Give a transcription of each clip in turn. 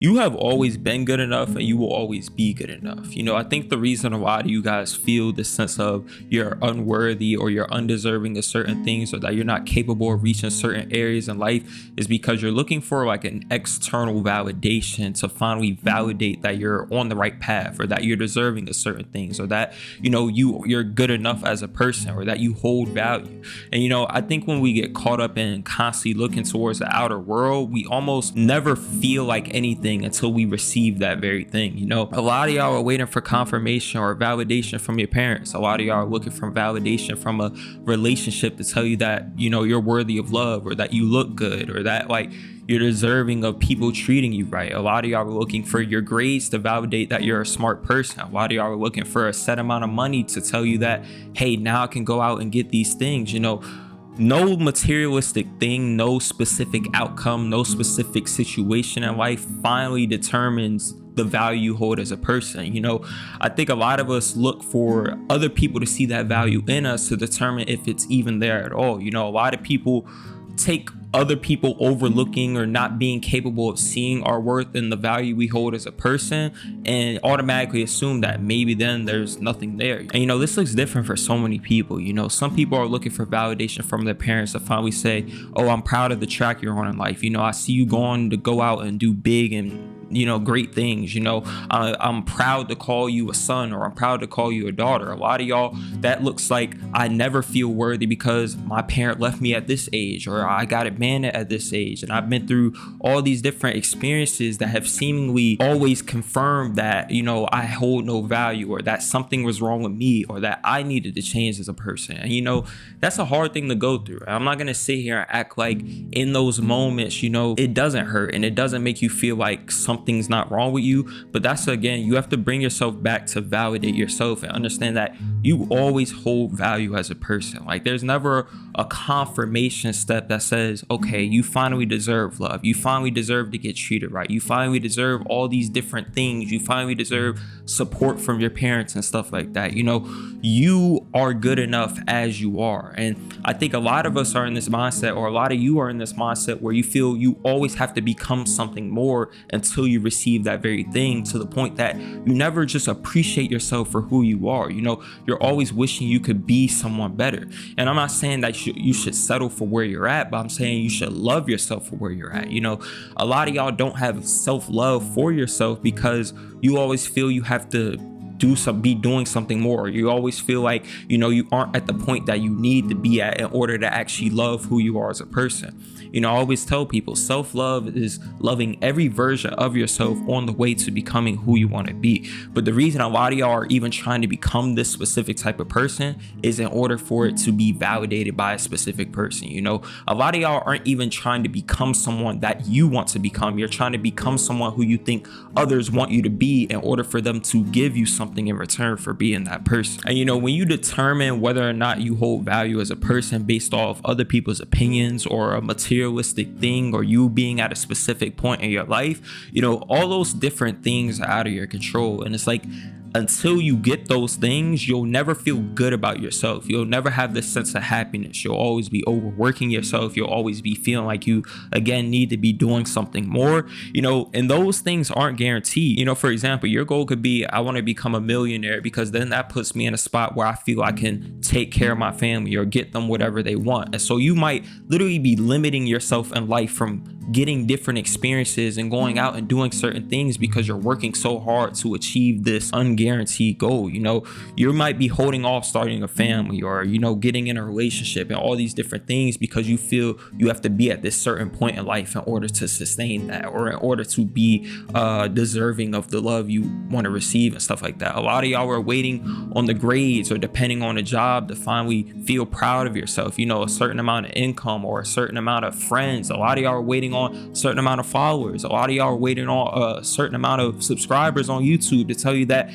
You have always been good enough and you will always be good enough. I think the reason a lot of you guys feel this sense of you're unworthy or you're undeserving of certain things or that you're not capable of reaching certain areas in life is because you're looking for like an external validation to finally validate that you're on the right path or that you're deserving of certain things or that, you're good enough as a person or that you hold value. And, I think when we get caught up in constantly looking towards the outer world, we almost never feel like anything until we receive that very thing. A lot of y'all are waiting for confirmation or validation from your parents. A lot of y'all are looking for validation from a relationship to tell you that, you're worthy of love or that you look good or that like you're deserving of people treating you right. A lot of y'all are looking for your grades to validate that you're a smart person. A lot of y'all are looking for a set amount of money to tell you that, hey, now I can go out and get these things. No materialistic thing, no specific outcome, no specific situation in life finally determines the value you hold as a person. I think a lot of us look for other people to see that value in us to determine if it's even there at all. A lot of people take other people overlooking or not being capable of seeing our worth and the value we hold as a person and automatically assume that maybe then there's nothing there. And this looks different for so many people. Some people are looking for validation from their parents to finally say, oh, I'm proud of the track you're on in life. I see you going to go out and do big and great things. I'm proud to call you a son or I'm proud to call you a daughter. A lot of y'all, that looks like I never feel worthy because my parent left me at this age or I got abandoned at this age. And I've been through all these different experiences that have seemingly always confirmed that, I hold no value or that something was wrong with me or that I needed to change as a person. And, that's a hard thing to go through. I'm not going to sit here and act like in those moments, it doesn't hurt and it doesn't make you feel like something's not wrong with you. But that's, again, you have to bring yourself back to validate yourself and understand that you always hold value as a person. Like there's never a confirmation step that says, okay, you finally deserve love. You finally deserve to get treated right. You finally deserve all these different things. You finally deserve support from your parents and stuff like that. You are good enough as you are. And I think a lot of us are in this mindset, or a lot of you are in this mindset where you feel you always have to become something more until you receive that very thing, to the point that you never just appreciate yourself for who you are. You're always wishing you could be someone better. And I'm not saying that you should settle for where you're at, but I'm saying you should love yourself for where you're at. A lot of y'all don't have self-love for yourself because you always feel you have to be doing something more. You always feel like, you aren't at the point that you need to be at in order to actually love who you are as a person. I always tell people self-love is loving every version of yourself on the way to becoming who you want to be. But the reason a lot of y'all are even trying to become this specific type of person is in order for it to be validated by a specific person. A lot of y'all aren't even trying to become someone that you want to become. You're trying to become someone who you think others want you to be in order for them to give you something in return for being that person. And when you determine whether or not you hold value as a person based off other people's opinions or a materialistic thing or you being at a specific point in your life, all those different things are out of your control. And it's like, until you get those things, you'll never feel good about yourself. You'll never have this sense of happiness. You'll always be overworking yourself. You'll always be feeling like you, again, need to be doing something more, and those things aren't guaranteed. For example, your goal could be, I want to become a millionaire because then that puts me in a spot where I feel I can take care of my family or get them whatever they want. And so you might literally be limiting yourself in life from getting different experiences and going out and doing certain things because you're working so hard to achieve this unguaranteed goal. You might be holding off starting a family or, getting in a relationship and all these different things because you feel you have to be at this certain point in life in order to sustain that or in order to be deserving of the love you want to receive and stuff like that. A lot of y'all are waiting on the grades or depending on a job to finally feel proud of yourself, a certain amount of income or a certain amount of friends. A lot of y'all are waiting on a certain amount of followers. A lot of y'all are waiting on a certain amount of subscribers on YouTube to tell you that,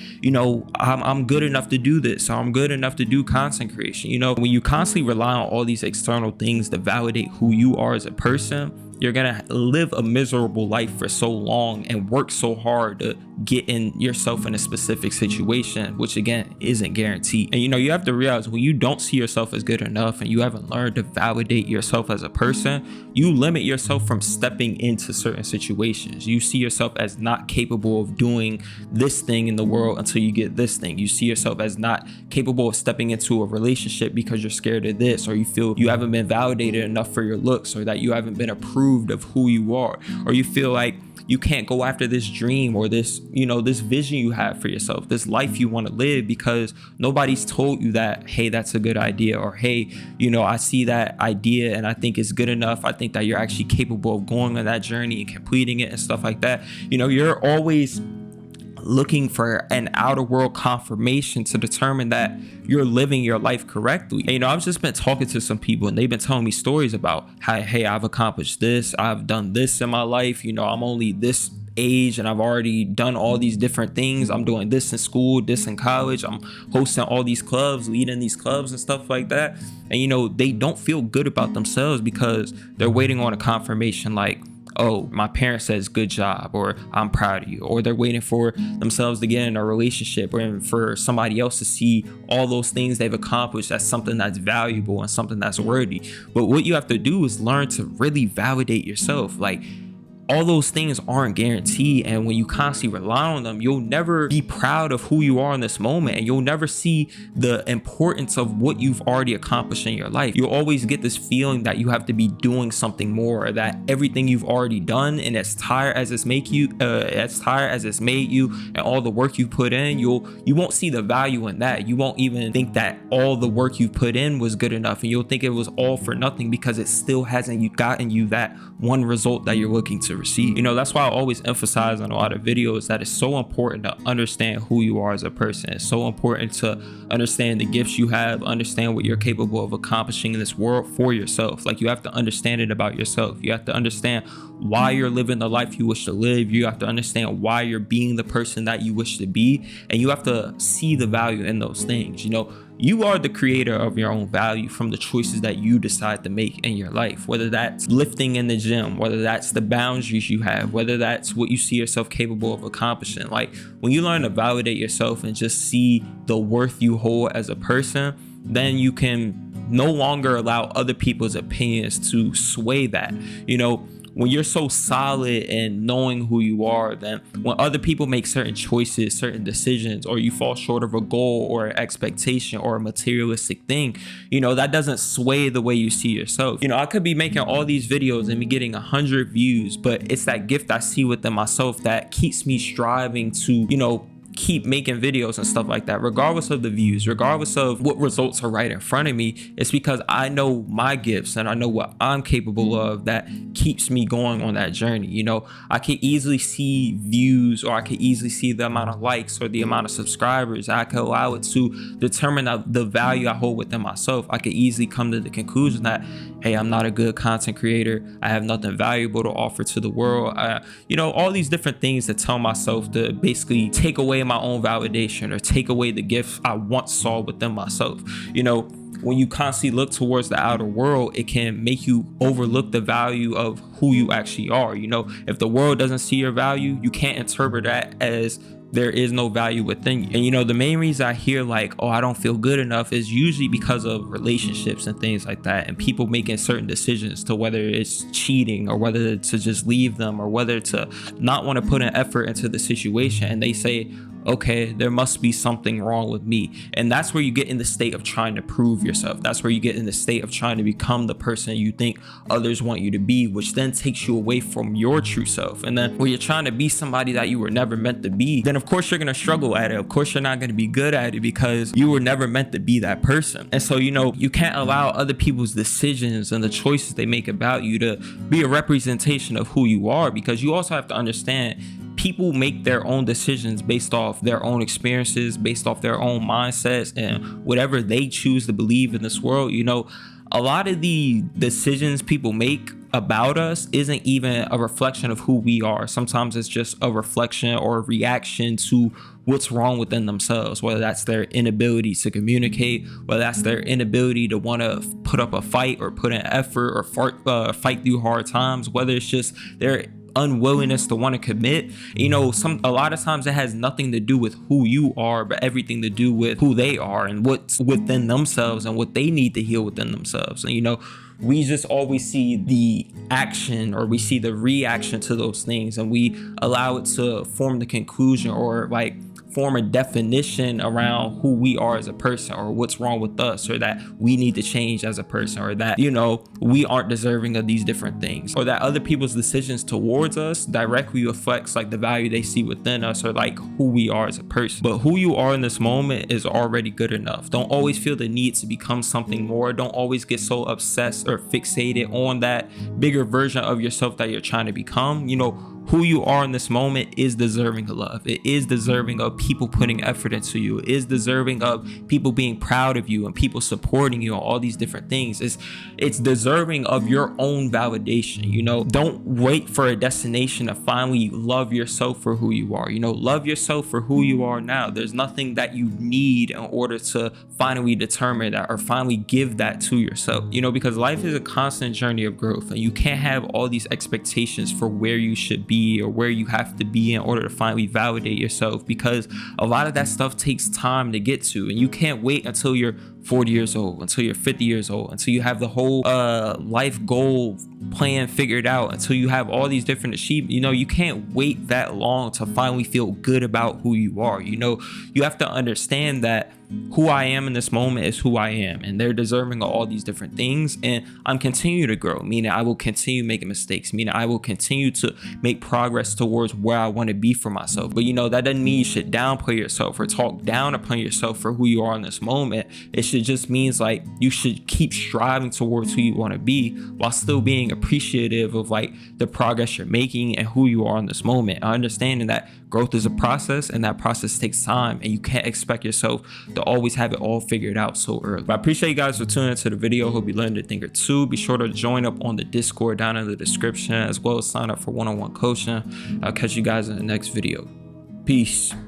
I'm good enough to do this, or I'm good enough to do content creation. When you constantly rely on all these external things to validate who you are as a person, you're gonna live a miserable life for so long and work so hard to get in yourself in a specific situation, which again isn't guaranteed. And you have to realize, when you don't see yourself as good enough and you haven't learned to validate yourself as a person, you limit yourself from stepping into certain situations. You see yourself as not capable of doing this thing in the world until you get this thing. You see yourself as not capable of stepping into a relationship because you're scared of this, or you feel you haven't been validated enough for your looks, or that you haven't been approved of who you are, or you feel like you can't go after this dream or this vision you have for yourself, this life you want to live, because nobody's told you that, hey, that's a good idea, or hey, I see that idea and I think it's good enough. I think that you're actually capable of going on that journey and completing it and stuff like that. You're always looking for an outer world confirmation to determine that you're living your life correctly. And, I've just been talking to some people and they've been telling me stories about how, hey, I've accomplished this, I've done this in my life, I'm only this age and I've already done all these different things. I'm doing this in school, this in college, I'm hosting all these clubs, leading these clubs and stuff like that. And they don't feel good about themselves because they're waiting on a confirmation like, oh, my parent says good job, or I'm proud of you, or they're waiting for themselves to get in a relationship, or for somebody else to see all those things they've accomplished as something that's valuable and something that's worthy. But what you have to do is learn to really validate yourself. Like, all those things aren't guaranteed, and when you constantly rely on them, you'll never be proud of who you are in this moment, and you'll never see the importance of what you've already accomplished in your life. You'll always get this feeling that you have to be doing something more, or that everything you've already done, and as tired as it's made you, and all the work you put in, you won't see the value in that. You won't even think that all the work you put in was good enough, and you'll think it was all for nothing because it still hasn't gotten you that one result that you're looking to receive. That's why I always emphasize on a lot of videos that it's so important to understand who you are as a person. It's so important to understand the gifts you have, understand what you're capable of accomplishing in this world for yourself. Like, you have to understand it about yourself. You have to understand why you're living the life you wish to live. You have to understand why you're being the person that you wish to be, and you have to see the value in those things. You are the creator of your own value from the choices that you decide to make in your life, whether that's lifting in the gym, whether that's the boundaries you have, whether that's what you see yourself capable of accomplishing. Like, when you learn to validate yourself and just see the worth you hold as a person, then you can no longer allow other people's opinions to sway that. When you're so solid in knowing who you are, then when other people make certain choices, certain decisions, or you fall short of a goal or an expectation or a materialistic thing, that doesn't sway the way you see yourself. I could be making all these videos and be getting 100 views, but it's that gift I see within myself that keeps me striving to, keep making videos and stuff like that, regardless of the views, regardless of what results are right in front of me. It's because I know my gifts and I know what I'm capable of that keeps me going on that journey. I can easily see views, or I can easily see the amount of likes or the amount of subscribers. I can allow it to determine the value I hold within myself. I could easily come to the conclusion that, hey, I'm not a good content creator, I have nothing valuable to offer to the world. All these different things that tell myself to basically take away my own validation or take away the gifts I once saw within myself. When you constantly look towards the outer world, it can make you overlook the value of who you actually are. If the world doesn't see your value, you can't interpret that as there is no value within you. And the main reason I hear like, oh, I don't feel good enough, is usually because of relationships and things like that, and people making certain decisions to whether it's cheating or whether to just leave them or whether to not want to put an effort into the situation, and they say, okay, there must be something wrong with me. And that's where you get in the state of trying to prove yourself. That's where you get in the state of trying to become the person you think others want you to be, which then takes you away from your true self. And then when you're trying to be somebody that you were never meant to be, then of course you're going to struggle at it. Of course you're not going to be good at it because you were never meant to be that person. And so, you can't allow other people's decisions and the choices they make about you to be a representation of who you are, because you also have to understand people make their own decisions based off their own experiences, based off their own mindsets, and whatever they choose to believe in this world. A lot of the decisions people make about us isn't even a reflection of who we are. Sometimes it's just a reflection or a reaction to what's wrong within themselves, whether that's their inability to communicate, whether that's their inability to want to put up a fight or put in effort or fight through hard times, whether it's just their unwillingness to want to commit. A lot of times it has nothing to do with who you are, but everything to do with who they are and what's within themselves and what they need to heal within themselves. And we just always see the action, or we see the reaction to those things, and we allow it to form the conclusion, or like form a definition around who we are as a person, or what's wrong with us, or that we need to change as a person, or that we aren't deserving of these different things, or that other people's decisions towards us directly reflects like the value they see within us, or like who we are as a person. But who you are in this moment is already good enough. Don't always feel the need to become something more. Don't always get so obsessed or fixated on that bigger version of yourself that you're trying to become. Who you are in this moment is deserving of love. It is deserving of people putting effort into you. It is deserving of people being proud of you and people supporting you on all these different things. It's deserving of your own validation. Don't wait for a destination to finally love yourself for who you are. Love yourself for who you are now. There's nothing that you need in order to finally determine that or finally give that to yourself. Because life is a constant journey of growth, and you can't have all these expectations for where you should be or where you have to be in order to finally validate yourself, because a lot of that stuff takes time to get to, and you can't wait until you're 40 years old, until you're 50 years old, until you have the whole life goal plan figured out, until you have all these different achievements. You can't wait that long to finally feel good about who you are. You have to understand that who I am in this moment is who I am, and they're deserving of all these different things, and I'm continue to grow, meaning I will continue making mistakes, meaning I will continue to make progress towards where I want to be for myself. But that doesn't mean you should downplay yourself or talk down upon yourself for who you are in this moment. It just means like you should keep striving towards who you want to be, while still being appreciative of like the progress you're making and who you are in this moment. Understanding that growth is a process, and that process takes time, and you can't expect yourself to always have it all figured out so early. But I appreciate you guys for tuning into the video. Hope you learned a thing or two. Be sure to join up on the Discord down in the description, as well as sign up for one-on-one coaching. I'll catch you guys in the next video. Peace.